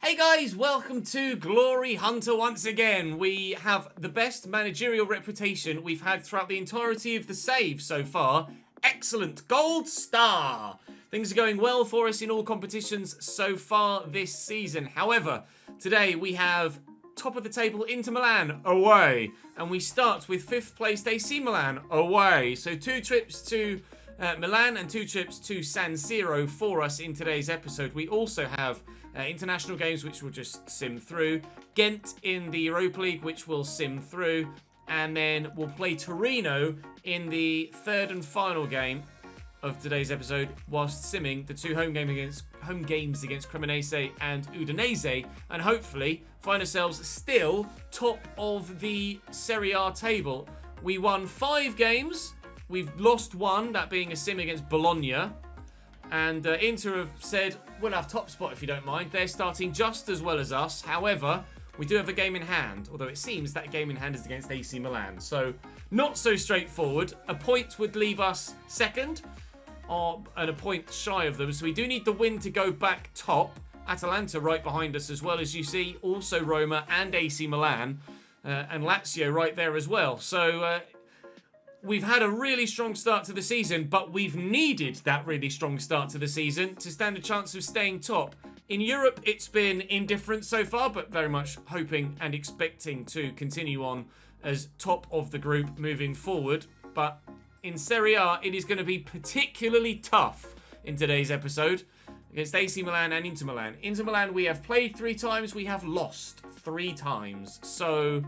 Hey guys, welcome to GloryHunter once again. We have the best managerial reputation we've had throughout the entirety of the save so far. Excellent, gold star. Things are going well for us in all competitions so far this season. However, today we have top of the table Inter Milan away. And we start with 5th placed AC Milan away. So 2 trips to Milan and 2 trips to San Siro for us in today's episode. We also have international games which we'll just sim through. Ghent in the Europa League which we'll sim through. And then we'll play Torino in the 3rd and final game of today's episode whilst simming the 2 home games against Cremonese and Udinese, and hopefully find ourselves still top of the Serie A table. We won 5 games. We've lost 1, that being a sim against Bologna. And Inter have said, we'll have top spot if you don't mind. They're starting just as well as us. However, we do have a game in hand, although it seems that game in hand is against AC Milan. So, not so straightforward. A point would leave us second, and a point shy of them. So we do need the win to go back top. Atalanta right behind us as well, as you see. Also Roma and AC Milan. And Lazio right there as well. So we've had a really strong start to the season, but we've needed that really strong start to the season to stand a chance of staying top. In Europe, it's been indifferent so far, but very much hoping and expecting to continue on as top of the group moving forward. But in Serie A, it is going to be particularly tough in today's episode against AC Milan and Inter Milan. Inter Milan, we have played 3 times, we have lost 3 times. So,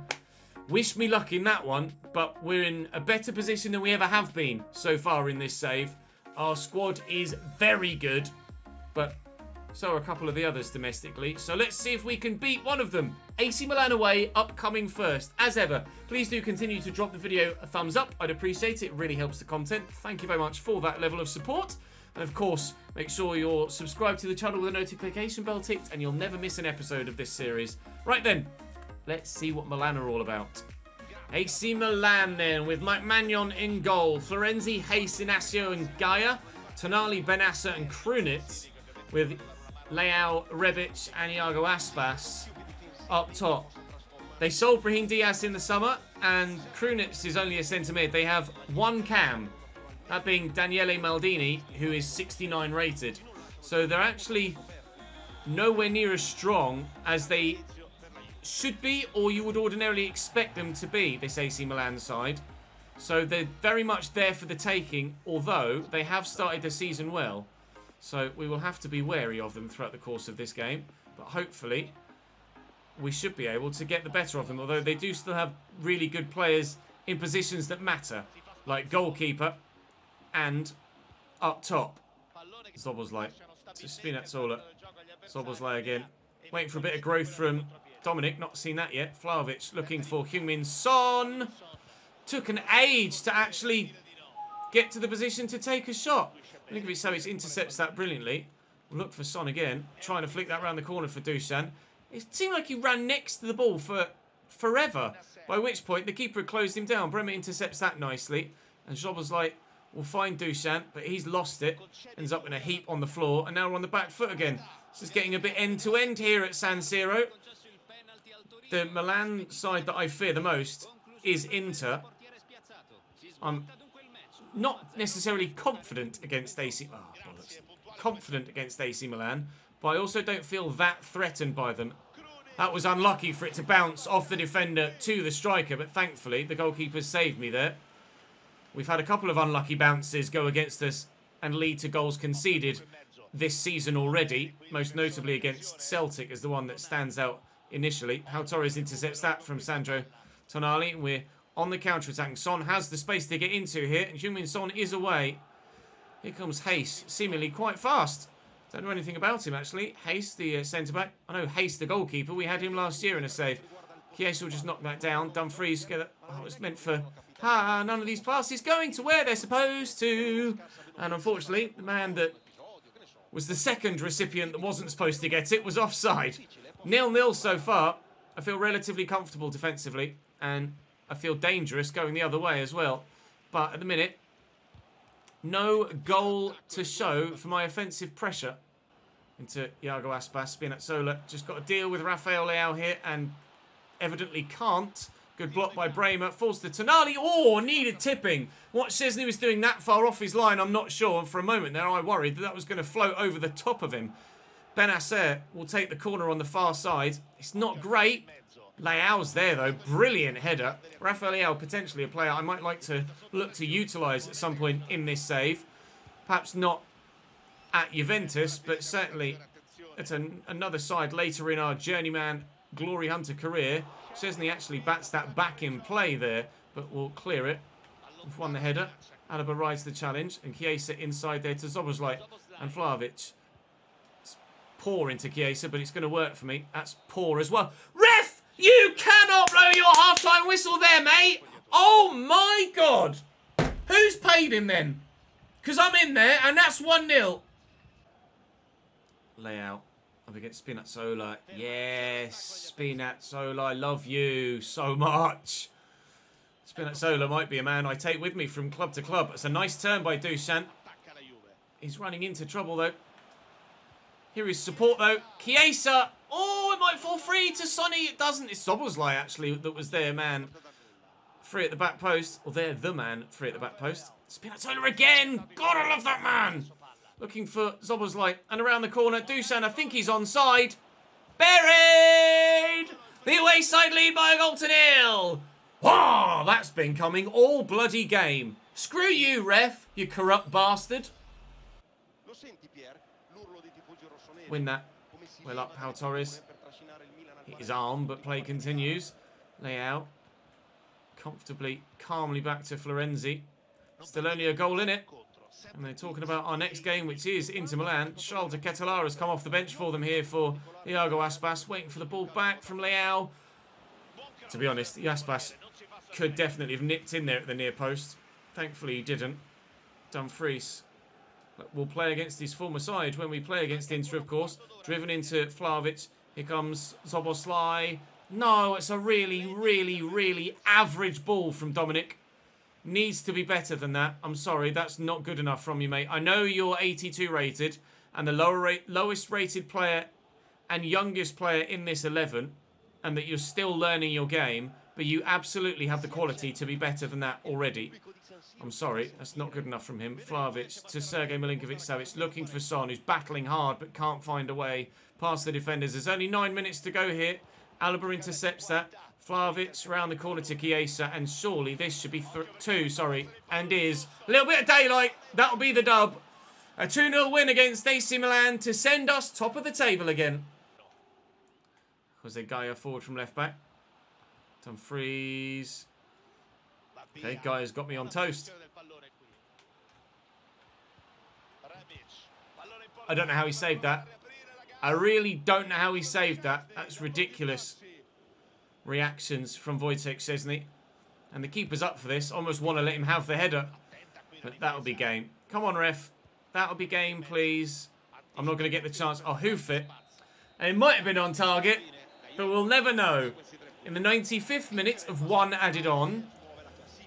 wish me luck in that one, but we're in a better position than we ever have been so far in this save. Our squad is very good, but so are a couple of the others domestically. So let's see if we can beat one of them. AC Milan away, upcoming first. As ever, please do continue to drop the video a thumbs up. I'd appreciate it. It really helps the content. Thank you very much for that level of support. And of course, make sure you're subscribed to the channel with a notification bell ticked and you'll never miss an episode of this series. Right then, let's see what Milan are all about. AC Milan then, with Mike Magnon in goal. Florenzi, Hayes, Inacio and Gaia. Tonali, Benassa and Krunic, with Leao, Rebic and Iago Aspas up top. They sold Brahim Diaz in the summer, and Krunic is only a centre mid. They have 1 cam, that being Daniele Maldini, who is 69 rated. So they're actually nowhere near as strong as they should be, or you would ordinarily expect them to be, this AC Milan side. So they're very much there for the taking, although they have started the season well. So we will have to be wary of them throughout the course of this game. But hopefully, we should be able to get the better of them. Although they do still have really good players in positions that matter. Like goalkeeper and up top. Szoboszlai to Spinazzola. Szoboszlai again. Waiting for a bit of growth from Dominic. Not seen that yet. Vlahovic looking for Heung-min Son. Took an age to actually get to the position to take a shot. Milinkovic-Savic intercepts that brilliantly. We'll look for Son again, trying to flick that round the corner for Dusan. It seemed like he ran next to the ball for forever, by which point the keeper had closed him down. Bremer intercepts that nicely, and Szoboszlai will find Dusan, but he's lost it. Ends up in a heap on the floor, and now we're on the back foot again. This is getting a bit end-to-end here at San Siro. The Milan side that I fear the most is Inter. I'm not necessarily confident against AC Milan, but I also don't feel that threatened by them. That was unlucky for it to bounce off the defender to the striker, but thankfully the goalkeeper saved me there. We've had a couple of unlucky bounces go against us and lead to goals conceded this season already, most notably against Celtic as the one that stands out initially. How Torres intercepts that from Sandro Tonali. We're on the counter-attack. Son has the space to get into here, and Heung-min Son is away. Here comes Hayes, seemingly quite fast. Don't know anything about him, actually. Hayes, the centre-back. I know Hayes, the goalkeeper. We had him last year in a save. Chiesa will just knock that down. Dumfries, it was meant for... none of these passes going to where they're supposed to. And unfortunately, the man that was the second recipient that wasn't supposed to get it was offside. 0-0 so far. I feel relatively comfortable defensively, and I feel dangerous going the other way as well. But at the minute, no goal to show for my offensive pressure. into Iago Aspas. Spinazzola just got to deal with Rafael Leao here and evidently can't. Good block by Bremer. Falls to Tonali. Oh, needed tipping. What Szczesny was doing that far off his line, I'm not sure. And for a moment there, I worried that was going to float over the top of him. Benacer will take the corner on the far side. It's not great. Leao's there, though. Brilliant header. Rafael Leao, potentially a player I might like to look to utilise at some point in this save. Perhaps not at Juventus, but certainly at another side later in our journeyman GloryHunter career. Szczesny actually bats that back in play there, but will clear it. We've won the header. Alaba rides the challenge, and Chiesa inside there to Szoboszlai and Vlahovic. It's poor into Chiesa, but it's going to work for me. That's poor as well. Ref! You cannot blow your half-time whistle there, mate! Oh my God! Who's paid him then? Because I'm in there, and that's 1-0. Layout. Up against Spinazzola. Yes, Spinazzola, I love you so much. Spinazzola might be a man I take with me from club to club. It's a nice turn by Dusan. He's running into trouble, though. Here is support, though. Chiesa. Oh, it might fall free to Sonny. It doesn't. It's Szoboszlai, actually, that was their man. Free at the back post. Or they're the man free at the back post. Spinazzola again. God, I love that man. Looking for Szoboszlai. And around the corner, Dusan, I think he's onside. Buried! The away side lead by a goal to 0. Wow, that's been coming all bloody game. Screw you, ref, you corrupt bastard. Win that. Well up, Pau Torres. Hit his arm, but play continues. Leao. Comfortably, calmly back to Florenzi. Still only a goal in it. And they're talking about our next game, which is Inter Milan. Charles de Ketelaere has come off the bench for them here for Iago Aspas. Waiting for the ball back from Leao. To be honest, Aspas could definitely have nipped in there at the near post. Thankfully, he didn't. Dumfries will play against his former side when we play against Inter, of course. Driven into Vlahovic. Here comes Szoboszlai. No, it's a really, really, really average ball from Dominic. Needs to be better than that. I'm sorry, that's not good enough from you, mate. I know you're 82 rated and the lowest rated player and youngest player in this 11, and that you're still learning your game, but you absolutely have the quality to be better than that already. I'm sorry, that's not good enough from him. Vlahovic to Sergej Milinkovic-Savic, looking for Son, who's battling hard but can't find a way past the defenders. There's only 9 minutes to go here. Alaba intercepts that. Vlahovic round the corner to Chiesa, and surely this should be 2, and is. A little bit of daylight, that'll be the dub. A 2-0 win against AC Milan to send us top of the table again. Jose Gaia forward from left back. Dumfries. Okay, Gaia's got me on toast. I don't know how he saved that. I really don't know how he saved that. That's ridiculous. Reactions from Wojciech Szczesny. And the keeper's up for this. Almost want to let him have the header. But that'll be game. Come on, ref. That'll be game, please. I'm not going to get the chance. I'll hoof it. And it might have been on target. But we'll never know. In the 95th minute of 1 added on.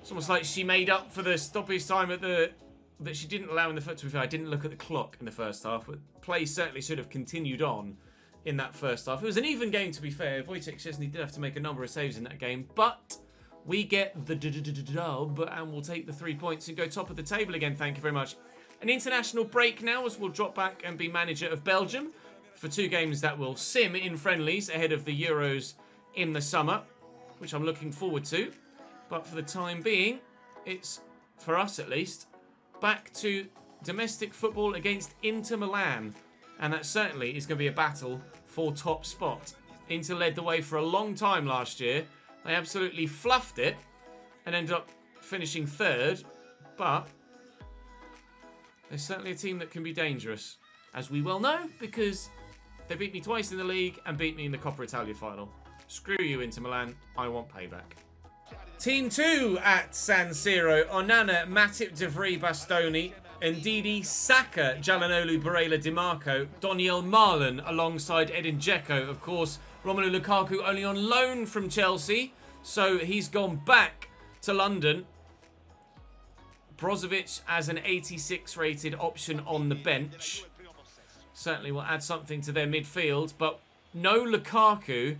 It's almost like she made up for the stoppage time at the... that she didn't allow in the foot. To be fair, I didn't look at the clock in the first half. But play certainly should have continued on in that first half. It was an even game, to be fair. Wojciech Szczesny did have to make a number of saves in that game. But we get the dub, and we'll take the 3 points and go top of the table again. Thank you very much. An international break now, as we'll drop back and be manager of Belgium for 2 games that will sim in friendlies ahead of the Euros in the summer, which I'm looking forward to. But for the time being, it's, for us at least, back to domestic football against Inter Milan. And that certainly is going to be a battle for top spot. Inter led the way for a long time last year. They absolutely fluffed it and ended up finishing 3rd. But they're certainly a team that can be dangerous, as we well know, because they beat me twice in the league and beat me in the Coppa Italia final. Screw you, Inter Milan. I want payback. Team 2 at San Siro. Onana, Matip, De Vrij, Bastoni, Ndidi, Saka, Çalhanoğlu, Barella, Di Marco, Daniel Marlon alongside Edin Dzeko. Of course, Romelu Lukaku only on loan from Chelsea, so he's gone back to London. Brozovic as an 86 rated option on the bench. certainly will add something to their midfield. But no Lukaku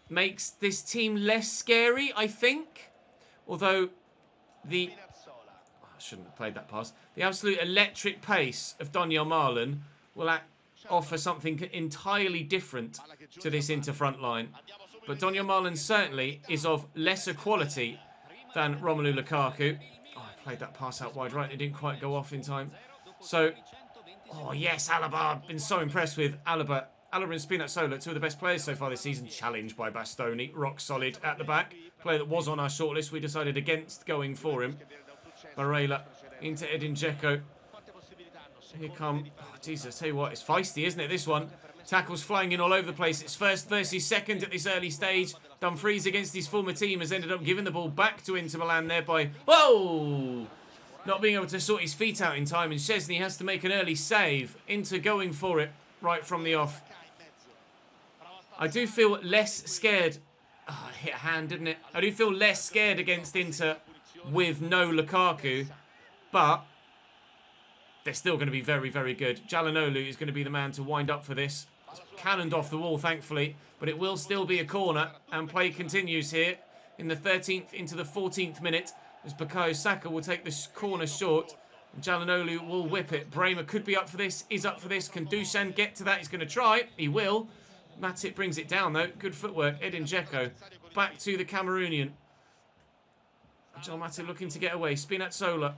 makes this team less scary, I think. Although I shouldn't have played that pass. The absolute electric pace of Donyell Malen will offer something entirely different to this Inter front line. But Donyell Malen certainly is of lesser quality than Romelu Lukaku. Oh, I played that pass out wide right. It didn't quite go off in time. So, oh yes, Alaba. I've been so impressed with Alaba. Alaba and Spinazzola, two of the best players so far this season. Challenged by Bastoni. Rock solid at the back. Player that was on our shortlist. We decided against going for him. Barella into Edin Dzeko. Here come... Oh, Jesus, tell you what. It's feisty, isn't it, this one? Tackles flying in all over the place. It's first versus second at this early stage. Dumfries against his former team has ended up giving the ball back to Inter Milan there by... Whoa! Not being able to sort his feet out in time, and Szczesny has to make an early save. Inter going for it right from the off. I do feel less scared... Oh, hit a hand, didn't it? I do feel less scared against Inter with no Lukaku, but they're still going to be very, very good. Çalhanoğlu is going to be the man to wind up for this. It's cannoned off the wall, thankfully, but it will still be a corner, and play continues here in the 13th into the 14th minute as Bukayo Saka will take this corner short, and Çalhanoğlu will whip it. Bremer could be up for this, is up for this. Can Dusan get to that? He's going to try. He will. Matip brings it down, though. Good footwork. Edin Dzeko back to the Cameroonian. John Matip looking to get away. Spinazzola.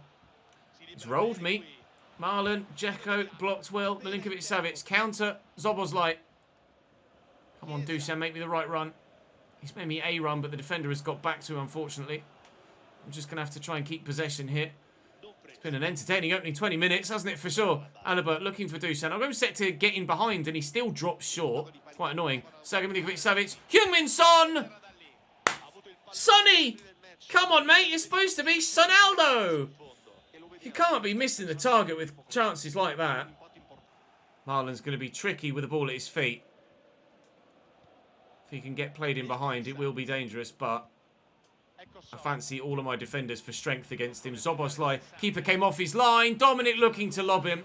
He's rolled me. Malen, Dzeko, blocked well. Milinkovic-Savic, counter. Szoboszlai. Come on, Dusan, make me the right run. He's made me a run, but the defender has got back to him, unfortunately. I'm just going to have to try and keep possession here. It's been an entertaining opening 20 minutes, hasn't it, for sure? Alaba looking for Dusan. I'm going set to get in behind, and he still drops short. Quite annoying. Saka Milinkovic-Savic. Heung-min Son! Sonny! Come on, mate. You're supposed to be Sonaldo! You can't be missing the target with chances like that. Marlon's going to be tricky with the ball at his feet. If he can get played in behind, it will be dangerous, but I fancy all of my defenders for strength against him. Szoboszlai, keeper came off his line. Dominic looking to lob him.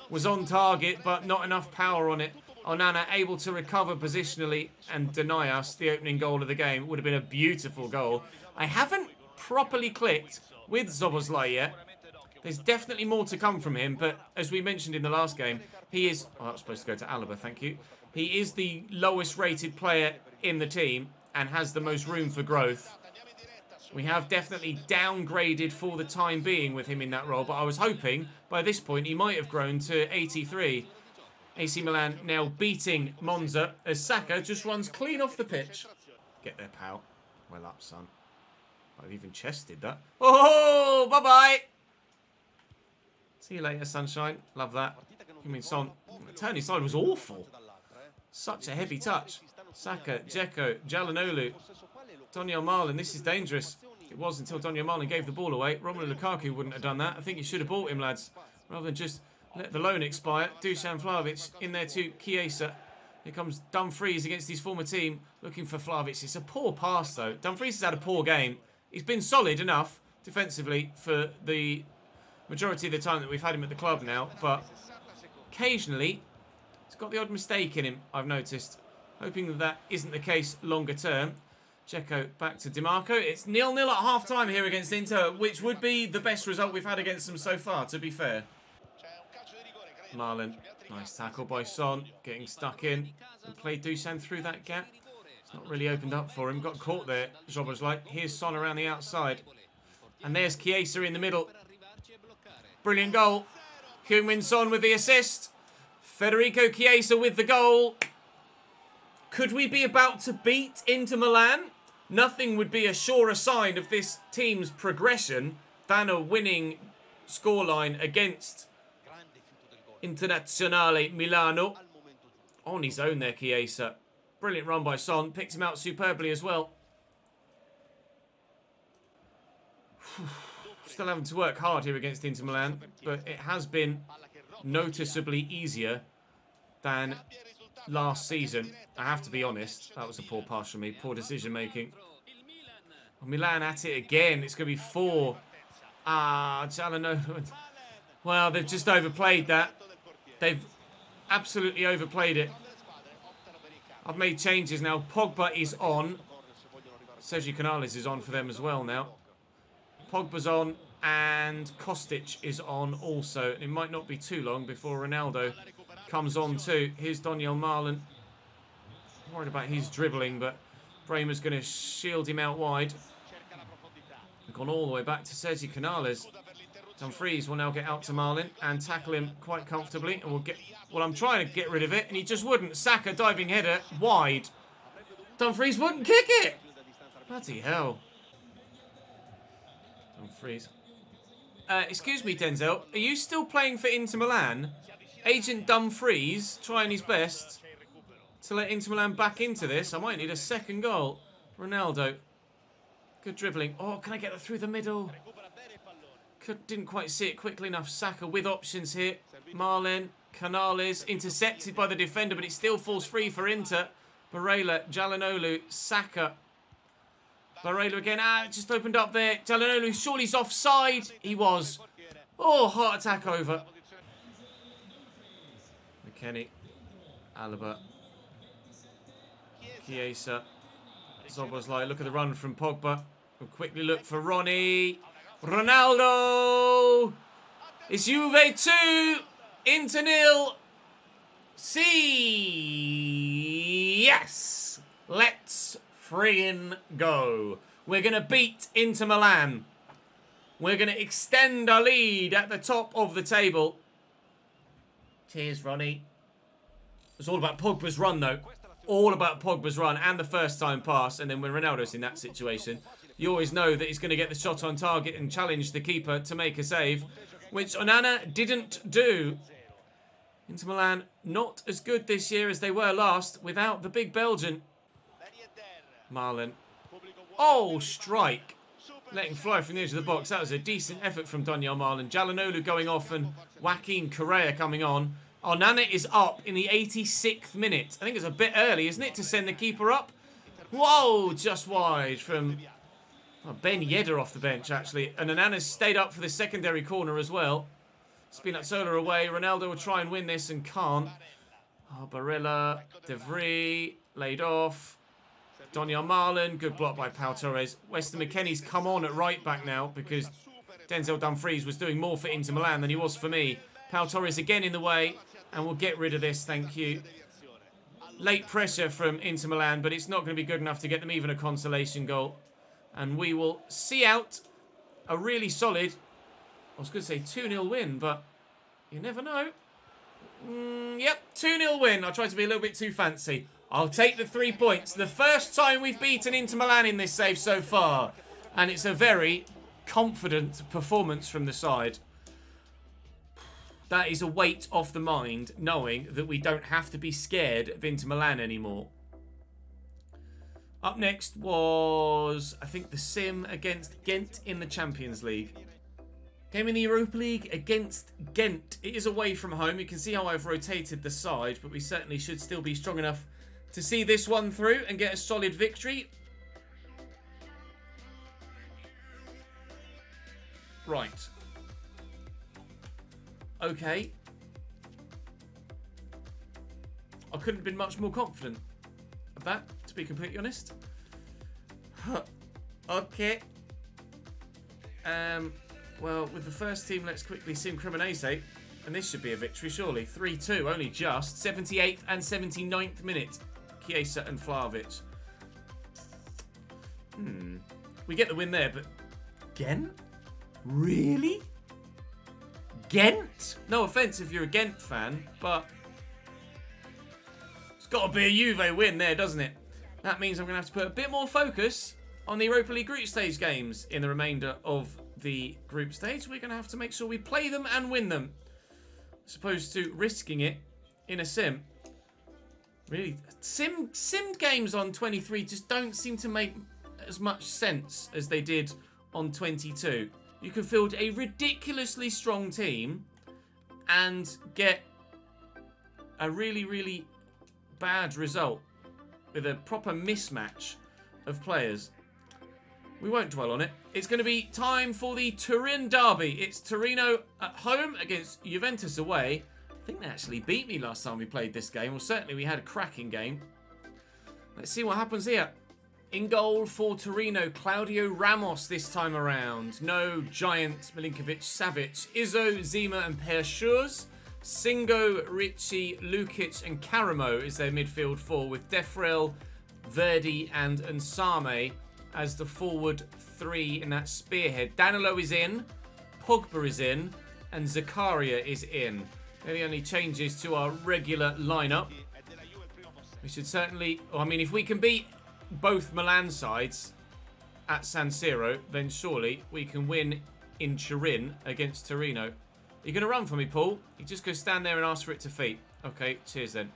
Was on target, but not enough power on it. Onana able to recover positionally and deny us the opening goal of the game. It would have been a beautiful goal. I haven't properly clicked with Szoboszlai yet. There's definitely more to come from him, but as we mentioned in the last game, he is... Oh, I was supposed to go to Alaba, thank you. He is the lowest rated player in the team and has the most room for growth. We have definitely downgraded for the time being with him in that role, but I was hoping by this point he might have grown to 83. AC Milan now beating Monza as Saka just runs clean off the pitch. Get there, pal. Well up, son. I've even chested that. Oh, bye-bye. See you later, sunshine. Love that. You mean Son? The turn inside was awful. Such a heavy touch. Saka, Dzeko, Çalhanoğlu, Donyell Malen. This is dangerous. It was until Donyell Malen gave the ball away. Romelu Lukaku wouldn't have done that. I think you should have bought him, lads. Rather than just let the loan expire. Dusan Vlahovic in there too. Chiesa. Here comes Dumfries against his former team. Looking for Vlahovic. It's a poor pass, though. Dumfries has had a poor game. He's been solid enough defensively for the majority of the time that we've had him at the club now. But occasionally, he's got the odd mistake in him, I've noticed. Hoping that that isn't the case longer term. Dzeko back to DiMarco. It's 0-0 at half-time here against Inter, which would be the best result we've had against them so far, to be fair. Malen. Nice tackle by Son. Getting stuck in. We played Dusan through that gap. It's not really opened up for him. Got caught there, Szoboszlai. Here's Son around the outside. And there's Chiesa in the middle. Brilliant goal. Heung-min Son with the assist. Federico Chiesa with the goal. Could we be about to beat Inter Milan? Nothing would be a surer sign of this team's progression than a winning scoreline against Internazionale Milano. On his own there, Chiesa. Brilliant run by Son. Picked him out superbly as well. Still having to work hard here against Inter Milan, but it has been noticeably easier than last season. I have to be honest. That was a poor pass from me. Poor decision making. Well, Milan at it again. It's going to be 4. Çalhanoğlu. Well, they've just overplayed that. They've absolutely overplayed it. I've made changes now. Pogba is on. Sergio Canales is on for them as well now. Pogba's on, and Kostic is on also. It might not be too long before Ronaldo comes on too. Here's Daniel Marlon. I'm worried about his dribbling, but Bremer's going to shield him out wide. We've gone all the way back to Sergio Canales. Dumfries will now get out to Marlon and tackle him quite comfortably. And we'll get... Well, I'm trying to get rid of it, and he just wouldn't. Saka diving header wide. Dumfries wouldn't kick it. Bloody hell. Dumfries. Excuse me, Denzel. Are you still playing for Inter Milan? Agent Dumfries trying his best to let Inter Milan back into this. I might need a second goal. Ronaldo. Good dribbling. Oh, can I get that through the middle? Didn't quite see it quickly enough. Saka with options here. Marlon. Canales intercepted by the defender, but it still falls free for Inter. Barella. Çalhanoğlu. Saka. Barella again. It just opened up there. Çalhanoğlu, surely he's offside. He was. Oh, heart attack over. McKennie. Alaba. Chiesa. Szoboszlai. Look at the run from Pogba. We'll quickly look for Ronnie. Ronaldo. It's Juve 2. Inter 0. See. Yes. Let's friggin' go. We're going to beat Inter Milan. We're going to extend our lead at the top of the table. Cheers, Ronnie. It's all about Pogba's run, though. All about Pogba's run and the first time pass. And then when Ronaldo's in that situation, you always know that he's going to get the shot on target and challenge the keeper to make a save, which Onana didn't do. Inter Milan not as good this year as they were last without the big Belgian. Marlon. Oh, strike. Letting fly from the edge of the box. That was a decent effort from Daniel Marlon. Çalhanoğlu going off and Joaquin Correa coming on. Onana is up in the 86th minute. I think it's a bit early, isn't it, to send the keeper up? Whoa, just wide from Ben Yedder off the bench, actually. And Onana's stayed up for the secondary corner as well. Spinazzola away. Ronaldo will try and win this and can't. Oh, Barella. De Vries. Laid off. Daniel Marlon. Good block by Pau Torres. Weston McKennie's come on at right back now because Denzel Dumfries was doing more for Inter Milan than he was for me. Pau Torres again in the way. And we'll get rid of this, thank you. Late pressure from Inter Milan, but it's not going to be good enough to get them even a consolation goal. And we will see out a really solid, I was going to say 2-0 win, but you never know. Yep, 2-0 win. I tried to be a little bit too fancy. I'll take the 3 points. The first time we've beaten Inter Milan in this save so far. And it's a very confident performance from the side. That is a weight off the mind, knowing that we don't have to be scared of Inter Milan anymore. Up next was, I think, the sim against Ghent in the Champions League. Game in the Europa League against Ghent. It is away from home. You can see how I've rotated the side, but we certainly should still be strong enough to see this one through and get a solid victory. Right. Okay. I couldn't have been much more confident of that, to be completely honest. Okay. Well, with the first team, let's quickly sim Cremonese. And this should be a victory, surely. 3-2, only just. 78th and 79th minute. Chiesa and Vlahovic. We get the win there, but... Ghent? Really? Ghent? No offence if you're a Ghent fan, but... It's got to be a Juve win there, doesn't it? That means I'm going to have to put a bit more focus on the Europa League group stage games in the remainder of the group stage. We're going to have to make sure we play them and win them, as opposed to risking it in a sim. Really, sim games on 23 just don't seem to make as much sense as they did on 22. You can field a ridiculously strong team and get a really, really bad result with a proper mismatch of players. We won't dwell on it. It's going to be time for the Turin derby. It's Torino at home against Juventus away. I think they actually beat me last time we played this game. Well, certainly we had a cracking game. Let's see what happens here. In goal for Torino, Claudio Ramos this time around. No Giant, Milinkovic-Savic. Izzo, Zima and Per Schurz. Singo, Ricci, Lukic and Karamo is their midfield four, with Defrel, Verdi and Nsame as the forward three in that spearhead. Danilo is in, Pogba is in, and Zakaria is in. They're the only changes to our regular lineup. We should certainly... I mean, if we can beat both Milan sides at San Siro, then surely we can win in Turin against Torino. You're going to run for me, Paul? You just go stand there and ask for it to feet. Okay, cheers then.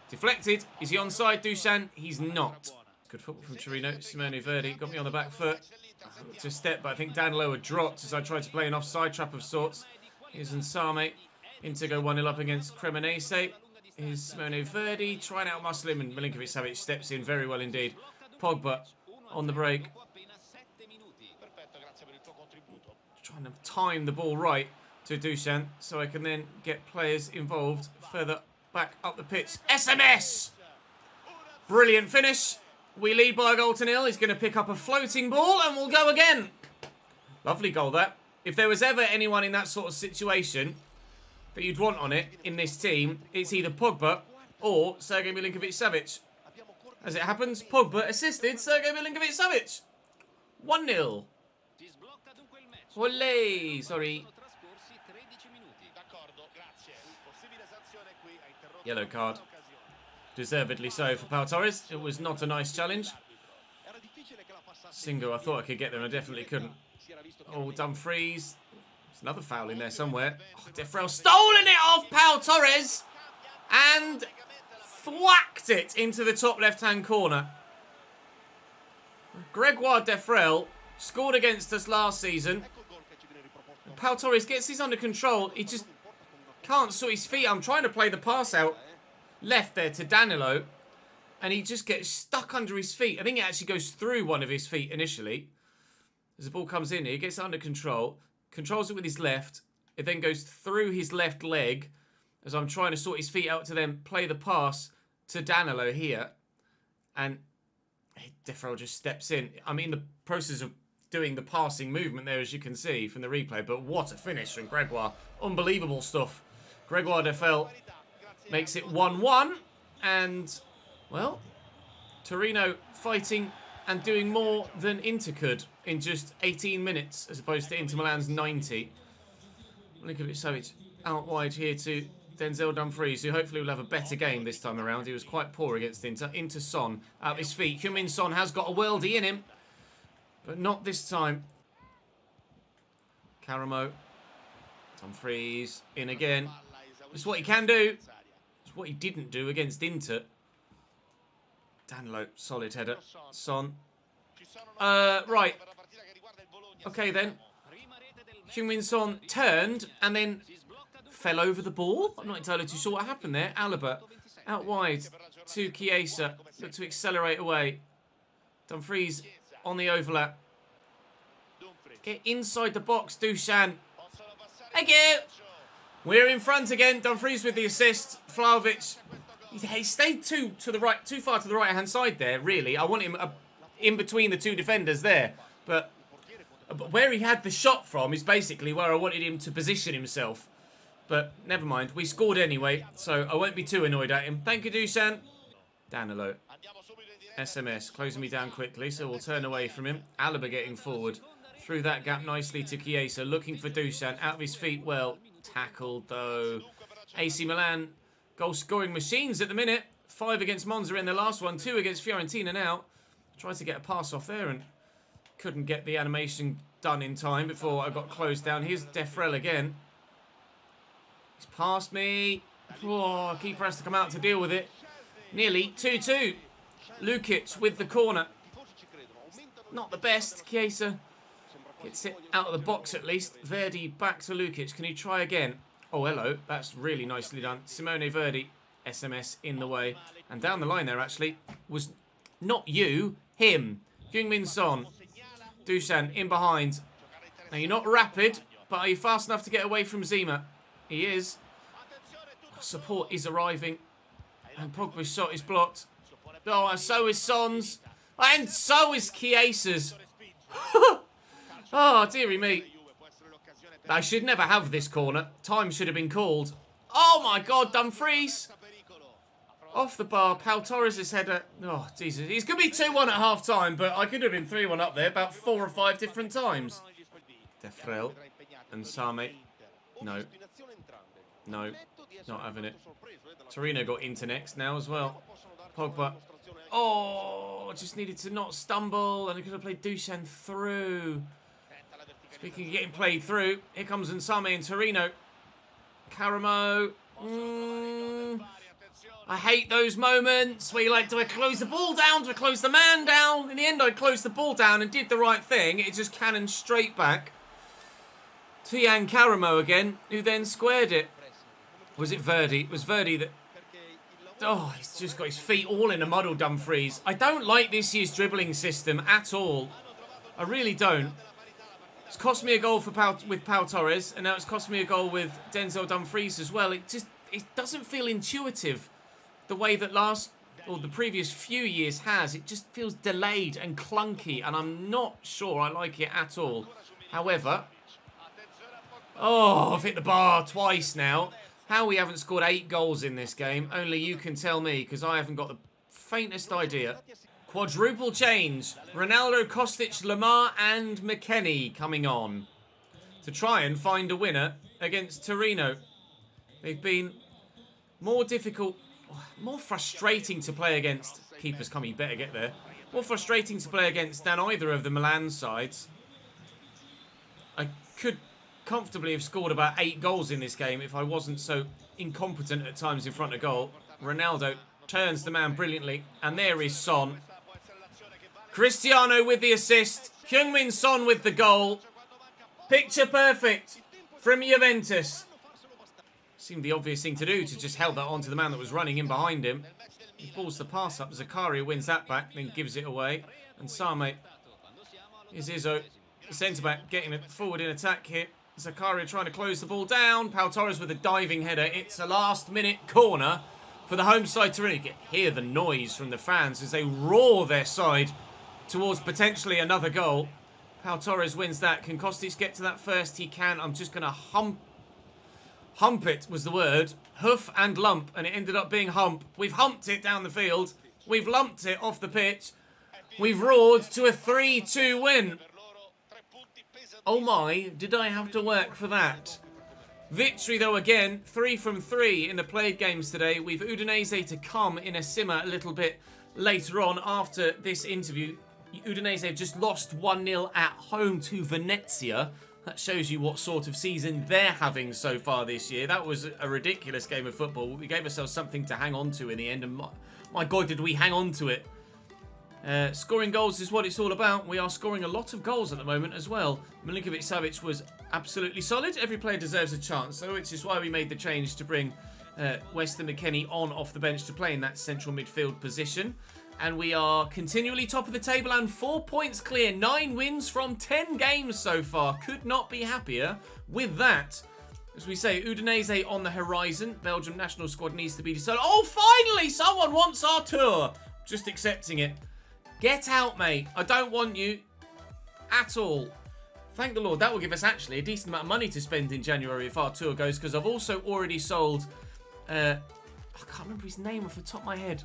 Deflected. Is he onside, Dusan? He's not. Good football from Torino. Simone Verdi got me on the back foot. To step, but I think Danilo had dropped as I tried to play an offside trap of sorts. Here's Nsame. In to go 1-0 up against Cremonese. Here's Simone Verdi trying to outmuscle him, and Milinkovic-Savic steps in very well indeed. Pogba on the break. Trying to time the ball right to Dusan so I can then get players involved further back up the pitch. SMS! Brilliant finish. We lead by a goal to nil. He's going to pick up a floating ball and we'll go again. Lovely goal that. If there was ever anyone in that sort of situation that you'd want on it in this team, it's either Pogba or Sergej Milinkovic-Savic. As it happens, Pogba assisted Sergej Milinkovic-Savic. 1-0. Olé! Sorry. Yellow card. Deservedly so for Pau Torres. It was not a nice challenge. Singo, I thought I could get there and I definitely couldn't. Oh, Dumfries. There's another foul in there somewhere. Oh, Defrel stolen it off Pau Torres and thwacked it into the top left-hand corner. Gregoire Defrel scored against us last season. Pau Torres gets this under control. He just can't sort his feet. I'm trying to play the pass out left there to Danilo, and he just gets stuck under his feet. I think it actually goes through one of his feet initially. As the ball comes in, he gets it under control, controls it with his left. It then goes through his left leg as I'm trying to sort his feet out to then play the pass to Danilo here. And Defrel just steps in. I'm in the process of doing the passing movement there, as you can see from the replay, but what a finish from Gregoire. Unbelievable stuff. Gregoire Defrel makes it 1-1, and, well, Torino fighting and doing more than Inter could in just 18 minutes, as opposed to Inter Milan's 90. Milinkovic-Savic out wide here to Denzel Dumfries, who hopefully will have a better game this time around. He was quite poor against Inter. Into Son, out his feet. Heung-min Son has got a worldie in him, but not this time. Karamo. Dumfries in again. That's what he can do. It's what he didn't do against Inter. Danilo, solid header. Son. Right. Okay then. Heung-min Son turned and then fell over the ball. I'm not entirely too sure what happened there. Alaba out wide to Chiesa. Look to accelerate away. Dumfries on the overlap. Get inside the box, Dusan. Thank you. We're in front again. Dumfries with the assist. Vlahovic. He stayed too far to the right-hand side there, really. I want him in between the two defenders there. But where he had the shot from is basically where I wanted him to position himself. But never mind. We scored anyway, so I won't be too annoyed at him. Thank you, Dusan. Danilo. SMS closing me down quickly, so we'll turn away from him. Alaba getting forward. Through that gap nicely to Chiesa. Looking for Dusan. Out of his feet. Well, tackled though. AC Milan, goal-scoring machines at the minute. 5 against Monza in the last one. 2 against Fiorentina now. Tried to get a pass off there and couldn't get the animation done in time before I got closed down. Here's Defrel again. He's past me. Oh, keeper has to come out to deal with it. Nearly 2-2. Lukic with the corner. Not the best. Chiesa gets it out of the box at least. Verdi back to Lukic. Can he try again? Oh, hello. That's really nicely done. Simone Verdi. SMS in the way. And down the line there, actually, was not you, him. Heung-min Son. Dusan in behind. Now, you're not rapid, but are you fast enough to get away from Zima? He is. support is arriving. And Pogba's shot is blocked. Oh, and so is Son's. And so is Chiesa's. Oh, dearie me. I should never have this corner. Time should have been called. Oh my God, Dumfries. Off the bar, Pau Torres' header. Oh, Jesus. He's going to be 2-1 at half-time, but I could have been 3-1 up there about 4 or 5 different times. Defrel and Same. No. No. Not having it. Torino got into next now as well. Pogba. Oh, just needed to not stumble, and he could have played Dusan through. Speaking of getting played through, here comes Nsame and Torino. Caramo. I hate those moments where you're like, do I close the ball down? Do I close the man down? In the end, I closed the ball down and did the right thing. It just cannoned straight back to Jan Caramo again, who then squared it. Was it Verdi? It was Verdi that... Oh, he's just got his feet all in a muddle, Dumfries. I don't like this year's dribbling system at all. I really don't. It's cost me a goal with Pau Torres, and now it's cost me a goal with Denzel Dumfries as well. It doesn't feel intuitive the way that the previous few years has. It just feels delayed and clunky, and I'm not sure I like it at all. However, I've hit the bar twice now. How we haven't scored 8 goals in this game, only you can tell me, because I haven't got the faintest idea. Quadruple change. Ronaldo, Kostic, Lamar and McKennie coming on to try and find a winner against Torino. They've been more difficult, more frustrating to play against. Keeper's coming, you better get there. More frustrating to play against than either of the Milan sides. I could comfortably have scored about 8 goals in this game if I wasn't so incompetent at times in front of goal. Ronaldo turns the man brilliantly, and there is Son. Cristiano with the assist. Heung-min Son with the goal. Picture perfect from Juventus. Seemed the obvious thing to do, to just held that on to the man that was running in behind him. He balls the pass up. Zakaria wins that back, then gives it away. And Same. Here's Izzo, the centre-back, getting it forward in attack here. Zakaria trying to close the ball down. Pau Torres with a diving header. It's a last-minute corner for the home side to really hear the noise from the fans as they roar their side towards potentially another goal. Pau Torres wins that. Can Kostic get to that first? He can. I'm just going to hump it was the word. Hoof and lump, and it ended up being hump. We've humped it down the field. We've lumped it off the pitch. We've roared to a 3-2 win. Oh my, did I have to work for that? Victory though again, 3 from 3 in the played games today. We've Udinese to come in a simmer a little bit later on after this interview. Udinese have just lost 1-0 at home to Venezia. That shows you what sort of season they're having so far this year. That was a ridiculous game of football. We gave ourselves something to hang on to in the end, and my God, did we hang on to it. Scoring goals is what it's all about. We are scoring a lot of goals at the moment as well. Milinkovic-Savic was absolutely solid. Every player deserves a chance, so which is why we made the change to bring Weston McKennie on off the bench to play in that central midfield position. And we are continually top of the table and 4 points clear. 9 wins from 10 games so far. Could not be happier with that. As we say, Udinese on the horizon. Belgium national squad needs to be decided. Oh, finally, someone wants our tour. Just accepting it. Get out, mate. I don't want you at all. Thank the Lord. That will give us actually a decent amount of money to spend in January if our tour goes, because I've also already sold... I can't remember his name off the top of my head.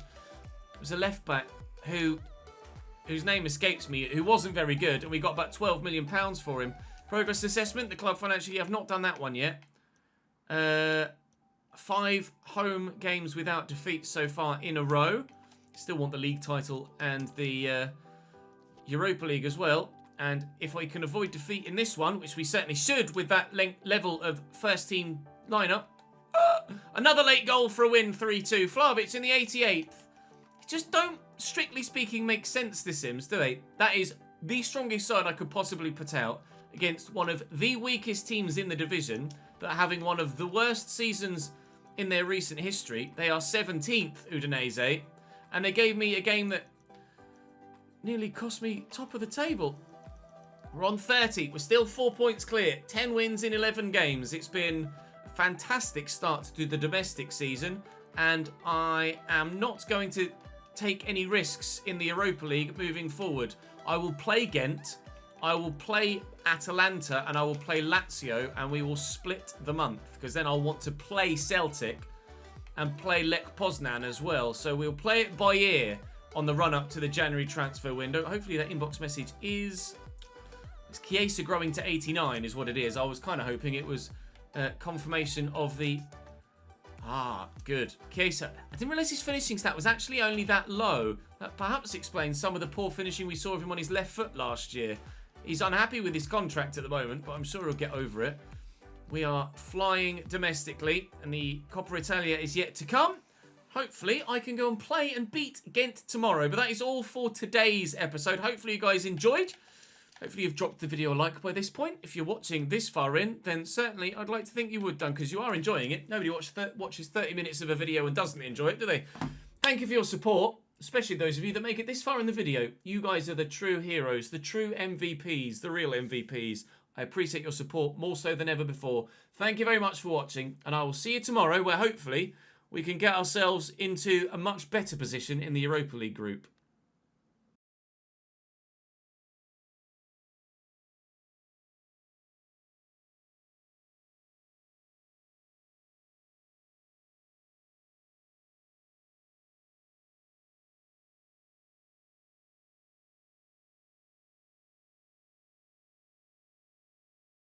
It was a left-back whose name escapes me, who wasn't very good, and we got about £12 million for him. Progress assessment. The club financially have not done that one yet. 5 home games without defeat so far in a row. Still want the league title and the Europa League as well. And if we can avoid defeat in this one, which we certainly should with that level of first team lineup. Another late goal for a win, 3-2. Vlahovic in the 88th. Just don't, strictly speaking, make sense, this Sims, do they? That is the strongest side I could possibly put out against one of the weakest teams in the division that are having one of the worst seasons in their recent history. They are 17th, Udinese. And they gave me a game that nearly cost me top of the table. We're on 30. We're still 4 points clear. 10 wins in 11 games. It's been fantastic start to the domestic season, and I am not going to take any risks in the Europa League moving forward. I will play Ghent, I will play Atalanta, and I will play Lazio, and we will split the month, because then I'll want to play Celtic and play Lech Poznan as well. So we'll play it by ear on the run-up to the January transfer window. Hopefully that inbox message is... It's Chiesa growing to 89 is what it is. I was kind of hoping it was confirmation of the... good. Chiesa. I didn't realise his finishing stat was actually only that low. That perhaps explains some of the poor finishing we saw of him on his left foot last year. He's unhappy with his contract at the moment, but I'm sure he'll get over it. We are flying domestically, and the Coppa Italia is yet to come. Hopefully, I can go and play and beat Ghent tomorrow. But that is all for today's episode. Hopefully, you guys enjoyed. Hopefully, you've dropped the video a like by this point. If you're watching this far in, then certainly I'd like to think you would done, because you are enjoying it. Nobody watches 30 minutes of a video and doesn't enjoy it, do they? Thank you for your support, especially those of you that make it this far in the video. You guys are the true heroes, the true MVPs, the real MVPs. I appreciate your support more so than ever before. Thank you very much for watching, and I will see you tomorrow, where hopefully we can get ourselves into a much better position in the Europa League group.